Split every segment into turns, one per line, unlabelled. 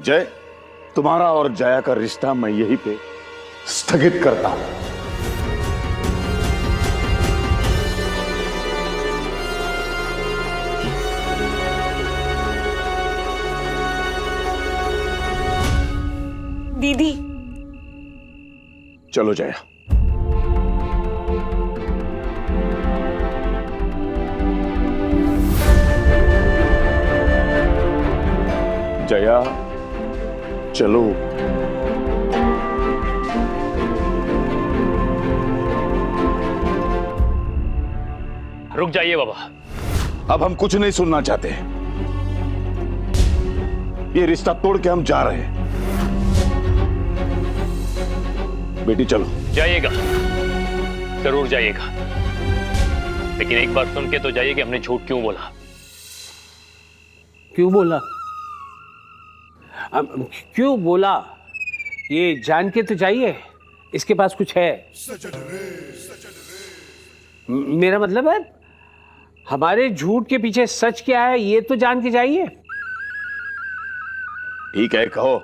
जय, तुम्हारा और जया का रिश्ता मैं यहीं पे स्थगित करता हूं।
दीदी,
चलो जया। जया, चलो।
रुक जाइए बाबा।
अब हम कुछ नहीं सुनना चाहते। ये रिश्ता तोड़ के हम जा रहे हैं। बेटी चलो।
जाइएगा, जरूर जाइएगा, लेकिन एक बार सुन के तो जाइए कि हमने झूठ क्यों बोला।
क्यों बोला? क्यों बोला ये जान के तो जाइए। इसके पास कुछ है। मेरा मतलब है हमारे झूठ के पीछे सच क्या है ये तो जान के जाइए।
ठीक है, कहो।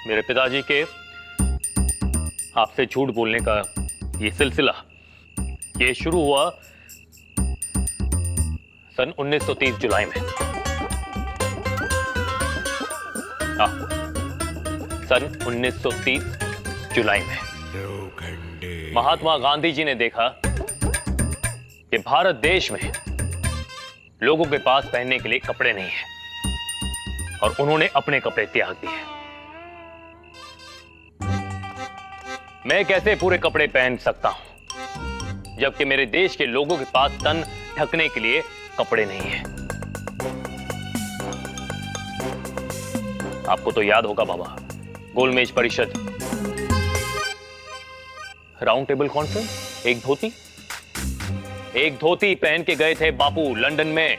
मेरे पिताजी के आपसे झूठ बोलने का ये सिलसिला ये शुरू हुआ सन 1930 जुलाई में। सन 1930 जुलाई में महात्मा गांधी जी ने देखा कि भारत देश में लोगों के पास पहनने के लिए कपड़े नहीं हैं और उन्होंने अपने कपड़े त्याग दिए। मैं कैसे पूरे कपड़े पहन सकता हूं जबकि मेरे देश के लोगों के पास तन ढकने के लिए कपड़े नहीं हैं। आपको तो याद होगा बाबा, गोलमेज परिषद, राउंड टेबल कॉन्फ्रेंस, एक धोती पहन के गए थे बापू लंदन में।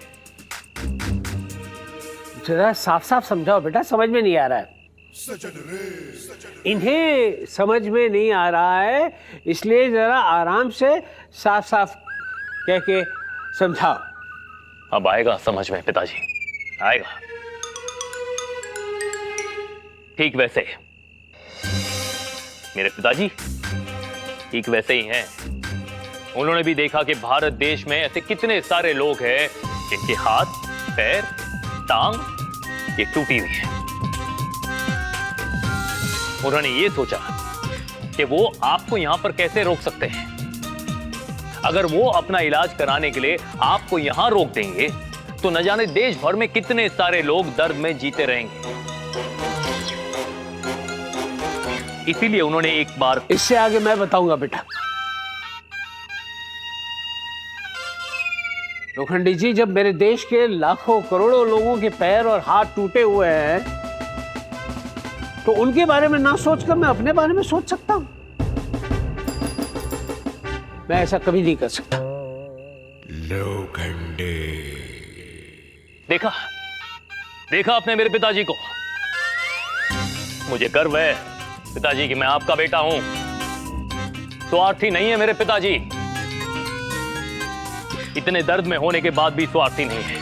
जरा साफ साफ समझाओ बेटा, समझ में नहीं आ रहा है। इन्हें समझ में नहीं आ रहा है, इसलिए जरा आराम से साफ साफ कह के समझाओ।
अब आएगा समझ में पिताजी, आएगा। ठीक वैसे मेरे पिताजी ठीक वैसे ही हैं। उन्होंने भी देखा कि भारत देश में ऐसे कितने सारे लोग हैं जिनके हाथ, पैर, टांग ये टूटी हुई है। उन्होंने ये सोचा कि वो आपको यहां पर कैसे रोक सकते हैं। अगर वो अपना इलाज कराने के लिए आपको यहां रोक देंगे तो न जाने देश भर में कितने सारे लोग दर्द में जीते रहेंगे। इसीलिए उन्होंने एक बार।
इससे आगे मैं बताऊंगा बेटा। लोखंडी जी, जब मेरे देश के लाखों करोड़ों लोगों के पैर और हाथ टूटे हुए हैं तो उनके बारे में ना सोचकर मैं अपने बारे में सोच सकता हूं? मैं ऐसा कभी नहीं कर सकता।
लोखंडे।
देखा आपने मेरे पिताजी को। मुझे गर्व है पिताजी कि मैं आपका बेटा हूं। स्वार्थी नहीं है मेरे पिताजी। इतने दर्द में होने के बाद भी स्वार्थी नहीं है।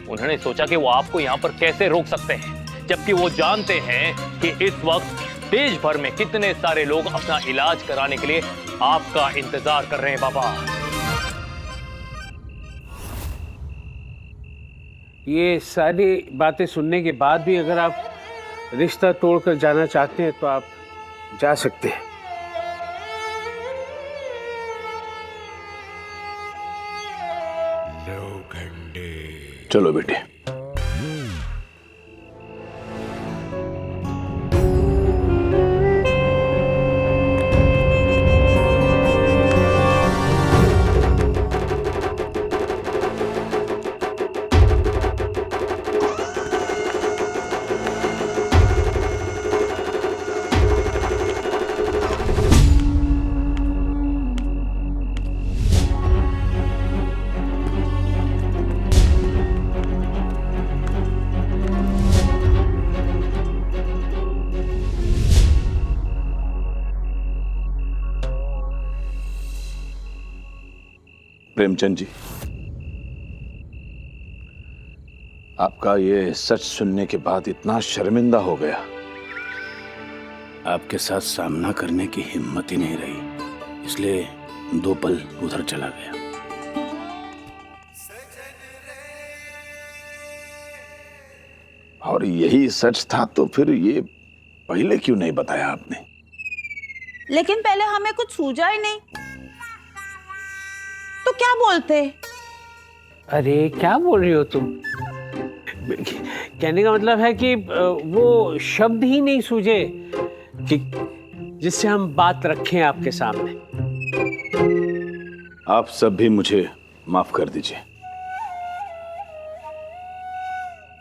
उन्होंने सोचा कि वो आपको यहां पर कैसे रोक सकते हैं जबकि वो जानते हैं कि इस वक्त देश भर में कितने सारे लोग अपना इलाज कराने के लिए आपका इंतजार कर रहे हैं बाबा।
ये सारी बातें सुनने के बाद भी अगर आप रिश्ता तोड़कर जाना चाहते हैं तो आप जा सकते हैं।
चलो बेटे। प्रेमचंद जी, आपका ये सच सुनने के बाद इतना शर्मिंदा हो गया।
आपके साथ सामना करने की हिम्मत ही नहीं रही, इसलिए 2 पल उधर चला गया।
और यही सच था तो फिर ये पहले क्यों नहीं बताया आपने?
लेकिन पहले हमें कुछ सूझा ही नहीं, तो क्या बोलते?
अरे क्या बोल रही हो तुम? कहने का मतलब है कि वो शब्द ही नहीं सूझे कि जिससे हम बात रखें आपके सामने।
आप सब भी मुझे माफ कर दीजिए।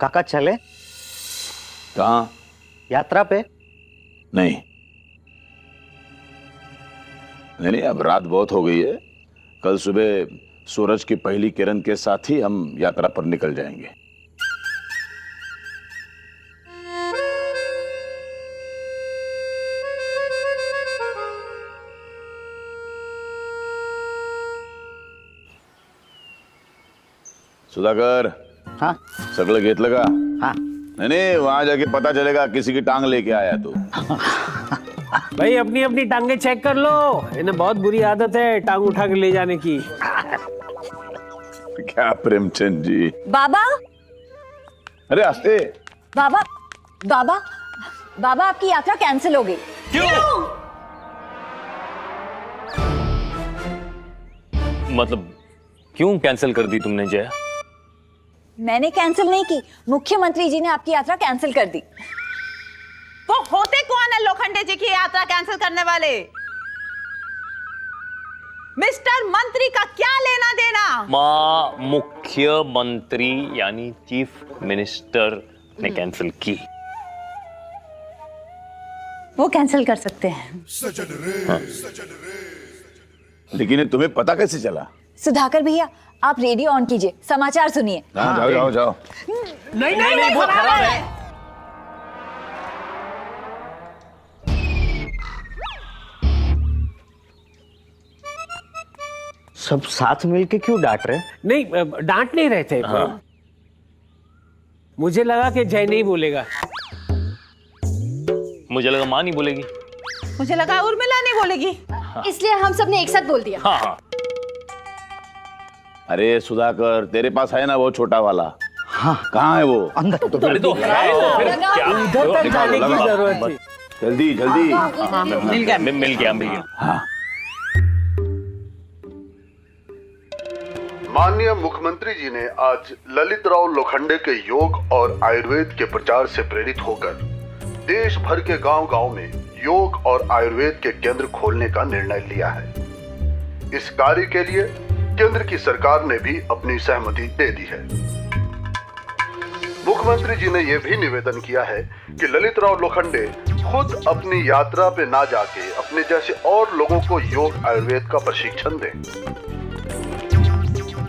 काका चले
कहाँ?
यात्रा पे?
नहीं नहीं नहीं, अब रात बहुत हो गई है। कल सुबह सूरज की पहली किरण के साथ ही हम यात्रा पर निकल जाएंगे। सुधाकर,
हाँ
सगळं घेतलं का?
हाँ
नहीं, वहां जाके पता चलेगा किसी की टांग लेके आया तू।
भाई अपनी अपनी टांगे चेक कर लो, इन्हें बहुत बुरी आदत है टांग उठा के ले जाने की।
क्या प्रेमचंद जी?
बाबा,
अरे आस्ते।
बाबा, बाबा, बाबा आपकी यात्रा कैंसिल हो गई।
मतलब क्यों कैंसिल कर दी तुमने जया?
मैंने कैंसिल नहीं की, मुख्यमंत्री जी ने आपकी यात्रा कैंसिल कर दी। वो होते कौन है लोखंडे जी की यात्रा कैंसिल करने वाले? मिस्टर मंत्री का क्या लेना देना?
माँ, मुख्यमंत्री यानी चीफ मिनिस्टर ने कैंसिल की।
वो कैंसिल कर सकते हैं।
हाँ।
लेकिन ये तुम्हें पता कैसे चला?
सुधाकर भैया, आप रेडियो ऑन कीजिए, समाचार सुनिए।
हाँ, जाओ जाओ जाओ।
नहीं वो खराब है।
सब साथ मिलके क्यों डांट रहे?
नहीं, डांट नहीं रहे थे।
हाँ।
मुझे लगा कि जय नहीं बोलेगा।
मुझे लगा माँ नहीं बोलेगी।
मुझे लगा उर्मिला नहीं बोलेगी, इसलिए हम सब ने एक साथ बोल दिया।
हाँ हाँ।
अरे सुधाकर, तेरे पास है ना वो छोटा वाला? हाँ, कहाँ है वो?
अंदर।
तो फिर
अरे तो है तो फिर क्या?
उधर तक जाने की जरूरत थी।
जल्दी जल्दी।
मिल गया।
हाँ।
माननीय मुख्यमंत्री जी ने आज ललित राव लोखंडे के योग और आयुर्वेद के प्रचार से प्रेरित होकर देश भर के गांव-गांव में योग और आयुर्वेद के केंद्र खोलने का निर्णय लिया है। इस कार्य के लिए केंद्र की सरकार ने भी अपनी सहमति दे दी है। मुख्यमंत्री जी ने यह भी निवेदन किया है कि ललित राव लोखंडे खुद अपनी यात्रा पे ना जाके अपने जैसे और लोगों को योग आयुर्वेद का प्रशिक्षण दें,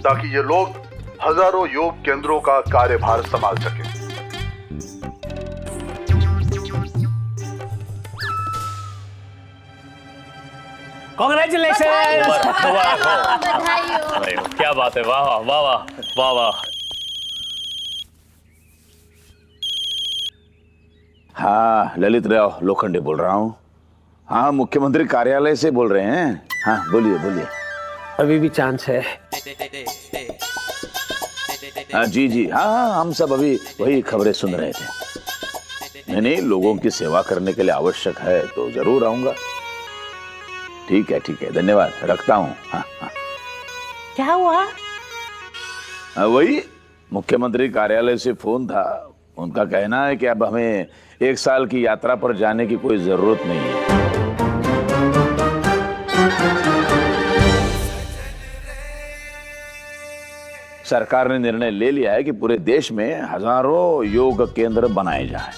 ताकि ये लोग हजारों योग केंद्रों का कार्यभार संभाल सकें।
कांग्रेचुलेशन।
क्या बात है, वाह वाह वाह वाह वाह।
हाँ, ललित राव लोखंडे बोल रहा हूँ। हाँ, मुख्यमंत्री कार्यालय से बोल रहे हैं। हाँ, बोलिए बोलिए।
अभी भी चांस है।
हाँ जी जी, हाँ, हम सब अभी वही खबरें सुन रहे थे। नहीं, लोगों की सेवा करने के लिए आवश्यक है तो जरूर आऊंगा। ठीक है, धन्यवाद, रखता हूँ। हाँ हाँ।
क्या हुआ?
वही मुख्यमंत्री कार्यालय से फोन था। उनका कहना है कि अब हमें 1 साल की यात्रा पर जाने की कोई जरूरत नहीं है। सरकार ने निर्णय ले लिया है कि पूरे देश में हजारों योग केंद्र बनाए जाएं।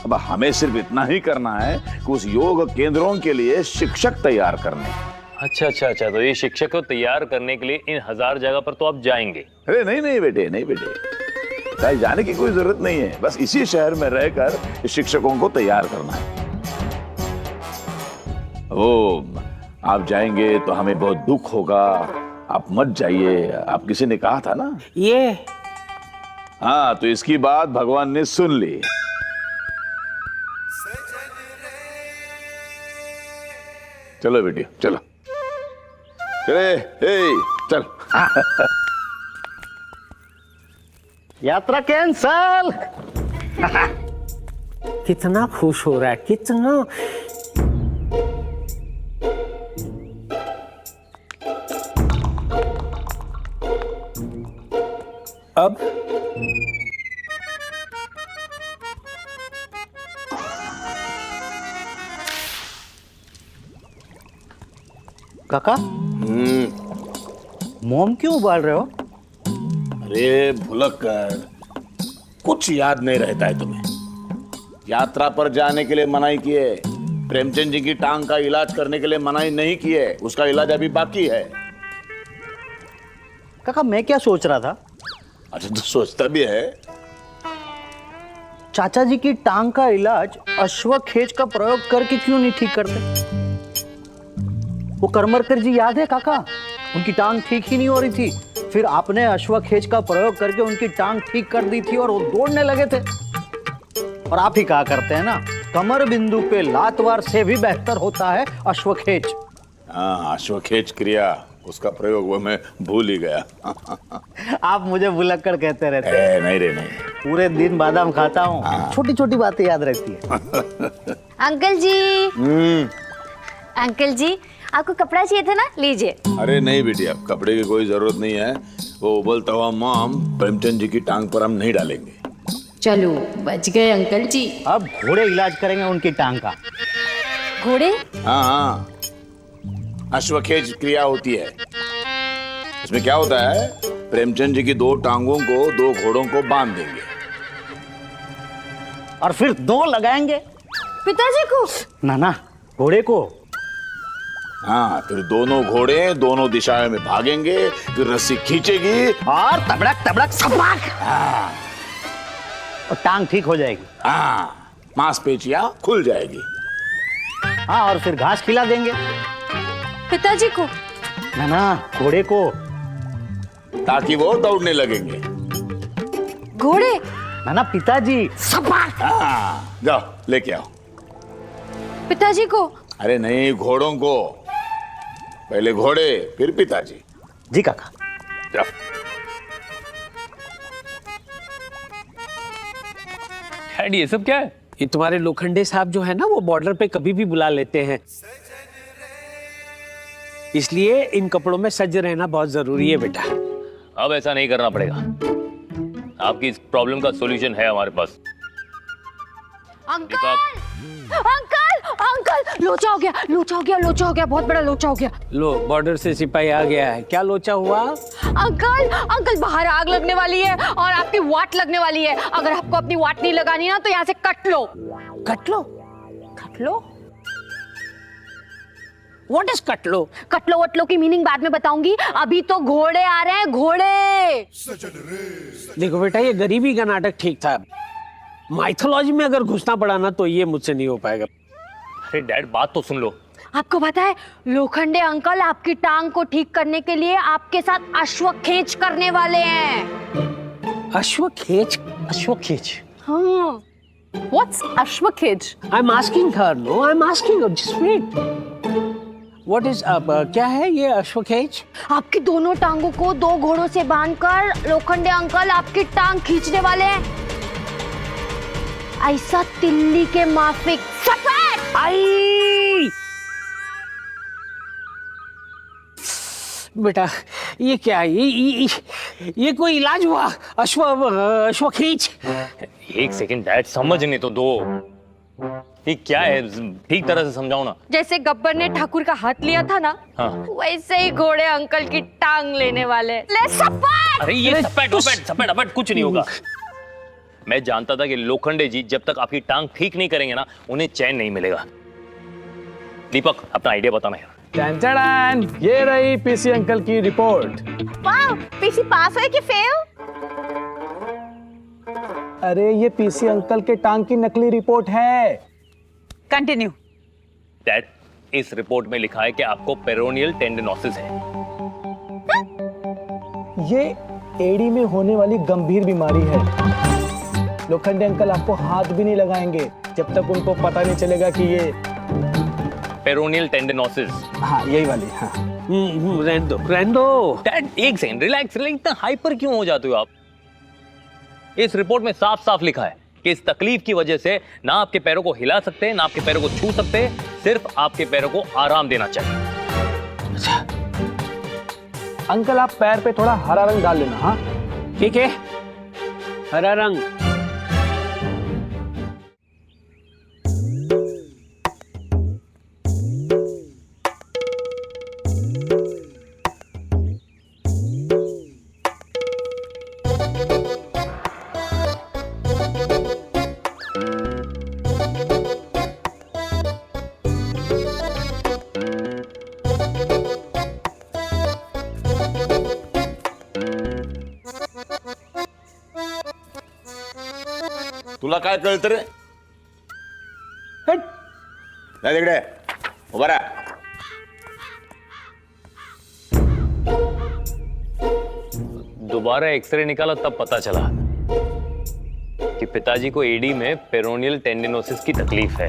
अब हमें सिर्फ इतना ही करना है कि उस योग केंद्रों के लिए शिक्षक तैयार करने।
अच्छा, तो ये शिक्षक को तैयार करने के लिए इन 1000 जगह पर तो आप जाएंगे?
अरे नहीं बेटे, कहीं जाने की कोई जरूरत नहीं है। बस इसी शहर में रहकर शिक्षकों को तैयार करना है। वो आप जाएंगे तो हमें बहुत दुख होगा। आप मत जाइए, आप किसी ने कहा था ना। हाँ, तो इसकी बात भगवान ने सुन ली। चलो बेटी चलो, चले चल।
यात्रा कैंसल।
कितना खुश हो रहा है, कितना। अब
काका, मोम क्यों उबाल रहे हो?
अरे भुलक कर, कुछ याद नहीं रहता है तुम्हें। यात्रा पर जाने के लिए मनाही की है, प्रेमचंद जी की टांग का इलाज करने के लिए मनाही नहीं की है, उसका इलाज अभी बाकी है।
काका, मैं क्या सोच रहा था,
अच्छा तो सोचता भी है।
चाचा जी की टांग का इलाज अश्वखेच का प्रयोग करके क्यों नहीं ठीक करते? वो करमरकर जी याद है काका, उनकी टांग ठीक ही नहीं हो रही थी, फिर आपने अश्वखेच का प्रयोग करके उनकी टांग ठीक कर दी थी और वो दौड़ने लगे थे। और आप ही कहा करते हैं ना, कमर बिंदु पे लातवार से भी बेहतर होता है अश्वखेच।
हाँ, अश्वखेच क्रिया, उसका प्रयोग वो मैं भूल ही गया।
आप मुझे भुलक्कड़ कहते रहते हैं।
नहीं रे नहीं।
पूरे दिन बादाम खाता हूँ, छोटी छोटी बातें याद रहती है।
अंकल जी, अंकल जी, आपको कपड़ा चाहिए था ना, लीजिए।
अरे नहीं बेटी, अब कपड़े की कोई जरूरत नहीं है। वो उबलता हुआ मोम प्रेमचंद जी की टांग पर हम नहीं डालेंगे।
चलो बच गए अंकल जी।
अब घोड़े इलाज करेंगे उनकी टांग का।
घोड़े?
हाँ हाँ, अश्वखेच क्रिया होती है। इसमें क्या होता है, प्रेमचंद जी की 2 टांगों को 2 घोड़ों को बांध देंगे
और फिर 2 लगाएंगे
पिताजी को?
ना, घोड़े को।
हाँ, फिर दोनों घोड़े दोनों दिशाओं में भागेंगे, फिर रस्सी खींचेगी
और तबड़क तबड़क सपाक, और टांग ठीक हो जाएगी।
हाँ, मांसपेशियां खुल जाएगी।
हाँ, और फिर घास खिला देंगे।
पिताजी को?
ना, घोड़े को,
ताकि वो दौड़ने लगेंगे।
घोड़े?
ना पिताजी। सपाक।
हाँ, जाओ लेके आओ।
पिताजी को?
अरे नहीं, घोड़ों को। पहले घोड़े फिर पिताजी।
जी काका।
जाओ।
डैड ये सब क्या है?
ये तुम्हारे लोखंडे साहब जो है ना, वो बॉर्डर पे कभी भी बुला लेते हैं, इसलिए इन कपड़ों में सज रहना बहुत जरूरी है बेटा।
अब ऐसा नहीं करना पड़ेगा, आपकी इस प्रॉब्लम का सॉल्यूशन है हमारे पास।
अंकल, अंकल, अंकल, लोचा हो गया, लोचा हो गया, लोचा हो गया, बहुत बड़ा लोचा हो गया।
लो, बॉर्डर से सिपाही आ गया है। क्या लोचा हुआ?
अंकल, अंकल, बाहर आग लगने वाली है और आपकी वाट लगने वाली है। अगर आपको अपनी वाट नहीं लगानी ना, तो यहाँ से कट लो।
कट लो?
कट लो?
व्हाट इज कट लो?
कटलो वटलो की मीनिंग बाद में बताऊंगी, अभी तो घोड़े आ रहे हैं, घोड़े।
देखो बेटा, ये गरीबी का नाटक ठीक था, माइथोलॉजी में अगर घुसना पड़ा ना तो ये मुझसे नहीं हो पाएगा।
अरे डैड बात तो सुन लो।
आपको पता है, लोखंडे अंकल आपकी टांग को ठीक करने के लिए आपके साथ अश्वखेच करने वाले हैं।
अश्वखेच? अश्वखेच?
हाँ। What's अश्वखेच?
I'm asking her, no, I'm asking her, just wait. What is क्या है ये अश्वखेच?
आपकी दोनों टांगों को 2 घोड़ों से बांधकर लोखंडे अंकल आपकी टांग खींचने वाले हैं, ऐसा तिल्ली के माफिक सफेद।
आई बेटा, ये क्या है? ये कोई इलाज हुआ? अश्वखेच?
एक सेकंड डैड, समझने तो दो। ये क्या है, ठीक तरह से समझाओ ना।
जैसे गब्बर ने ठाकुर का हाथ लिया था ना,
हाँ।
वैसे ही घोड़े अंकल की टांग लेने वाले। ले सफेद।
अरे ये सपेट कुछ नहीं होगा। मैं जानता था कि लोखंडे जी जब तक आपकी टांग ठीक नहीं करेंगे ना, उन्हें चैन नहीं मिलेगा। दीपक, अपना आइडिया बताना यार।
टन, ये रही पीसी अंकल की रिपोर्ट।
वाह, पीसी पास हुए कि फेल?
अरे ये पीसी अंकल के टांग की नकली रिपोर्ट है।
कंटिन्यू।
डैड, इस रिपोर्ट में लिखा है कि आपको पेरोनियल टेंडनोसिस है।
ये एडी में होने वाली गंभीर बीमारी है। लोखंडे अंकल आपको हाथ भी नहीं लगाएंगे जब तक उनको पता नहीं चलेगा कि ये
पेरोनियल टेंडिनोसिस।
हाँ यही वाली। हाँ
रहने दो।
डैड एक सेकंड, रिलैक्स। इतना हाइपर क्यों हो जाते हो आप? इस रिपोर्ट में साफ साफ लिखा है कि इस तकलीफ की वजह से ना आपके पैरों को हिला सकते, ना आपके पैरों को छू सकते, सिर्फ आपके पैरों को आराम देना चाहिए।
अंकल आप पैर पे थोड़ा हरा रंग डाल लेना। हाँ
ठीक है, हरा रंग।
तुला काय कळतं रे?
हट।
नाही तिकडे उभा राहा.
दोबारा एक्सरे निकाला तब पता चला कि पिताजी को एडी में पेरोनियल टेंडिनोसिस की तकलीफ है।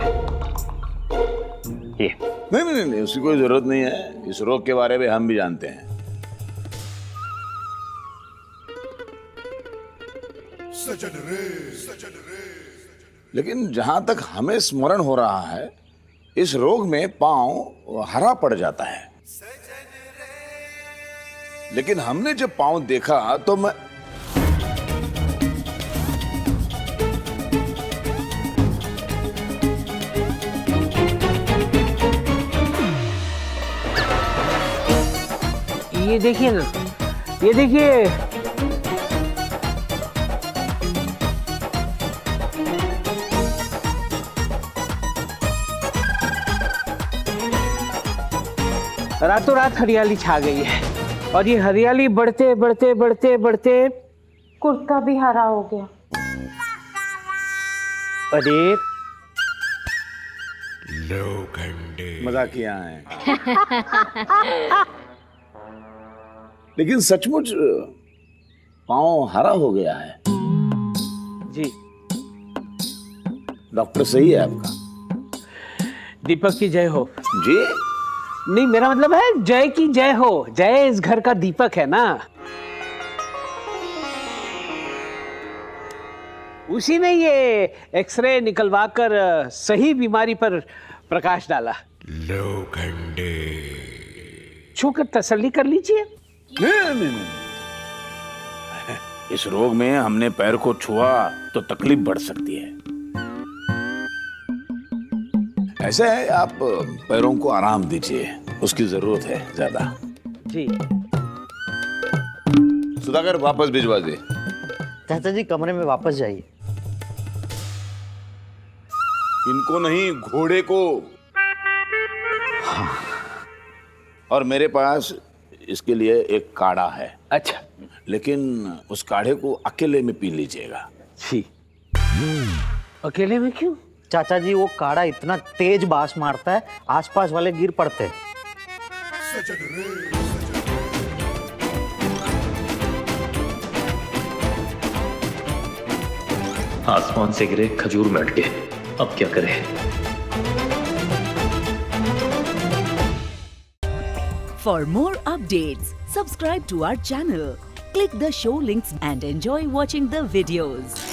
ये
नहीं, उसकी कोई जरूरत नहीं है। इस रोग के बारे में हम भी जानते हैं। लेकिन जहां तक हमें स्मरण हो रहा है, इस रोग में पांव हरा पड़ जाता है। लेकिन हमने जब पांव देखा तो मैं
ये देखिए ना, ये देखिए। रातों रात हरियाली छा गई है, और ये हरियाली बढ़ते बढ़ते बढ़ते बढ़ते
कुर्ता भी हरा हो गया।
अरे
मजाक किया है। लेकिन सचमुच पांव हरा हो गया है।
जी,
डॉक्टर सही है आपका।
दीपक की जय हो।
जी
नहीं, मेरा मतलब है जय की जय हो। जय इस घर का दीपक है ना, उसी ने ये एक्सरे निकलवाकर सही बीमारी पर प्रकाश डाला।
लोखंडे
छूकर तसल्ली कर लीजिए।
नहीं। इस रोग में हमने पैर को छुआ तो तकलीफ बढ़ सकती है। ऐसा है, आप पैरों को आराम दीजिए, उसकी जरूरत है ज्यादा।
जी
सुधाकर वापस भिजवा दे।
चाचा जी कमरे में वापस जाइए।
इनको नहीं, घोड़े को। और मेरे पास इसके लिए एक काढ़ा है।
अच्छा,
लेकिन उस काढ़े को अकेले में पी लीजिएगा।
जी। अकेले में क्यों?
चाचा जी वो काढ़ा इतना तेज बास मारता है, आसपास वाले गिर पड़ते हैं।
आसमान से गिरे खजूर में अटके, अब क्या करें?
For more updates, subscribe to our channel, click the show links and enjoy watching the videos.